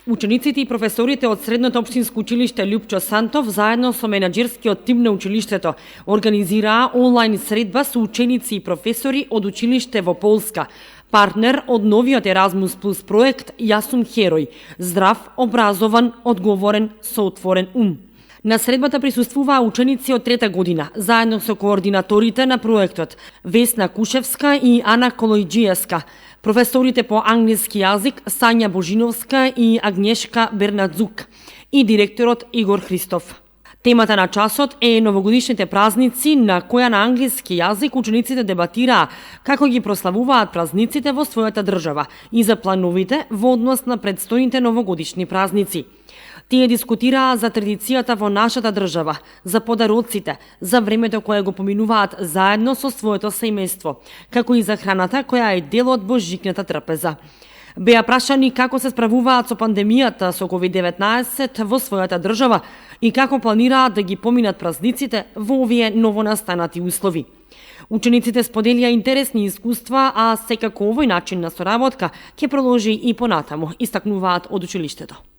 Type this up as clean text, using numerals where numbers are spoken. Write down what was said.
Учениците и професорите од Средното општинско училиште Лјупчо Сантов заедно со менаџерскиот тим на училиштето организираа онлайн средба со ученици и професори од училиште во Полска, партнер од новиот Еразмус Плюс проект Јас сум херој, здрав, образован, одговорен, со отворен ум. На средбата присуствуваа ученици од трета година, заедно со координаторите на проектот Весна Кушевска и Ана Колојджиевска, професорите по англиски јазик Сања Божиновска и Агнешка Бернадзук и директорот Игор Христов. Темата на часот е новогодишните празници, на која на англиски јазик учениците дебатираа како ги прославуваат празниците во својата држава и за плановите во однос на предстојните новогодишни празници. Тие дискутираа за традицијата во нашата држава, за подароците, за времето кое го поминуваат заедно со своето семејство, како и за храната која е дел од божикната трпеза. Беа прашани како се справуваат со пандемијата со COVID-19 во својата држава и како планираат да ги поминат празниците во овие новонастанати услови. Учениците споделија интересни искуства, а секако овој начин на соработка ќе продолжи и понатаму, истакнуваат од училиштето.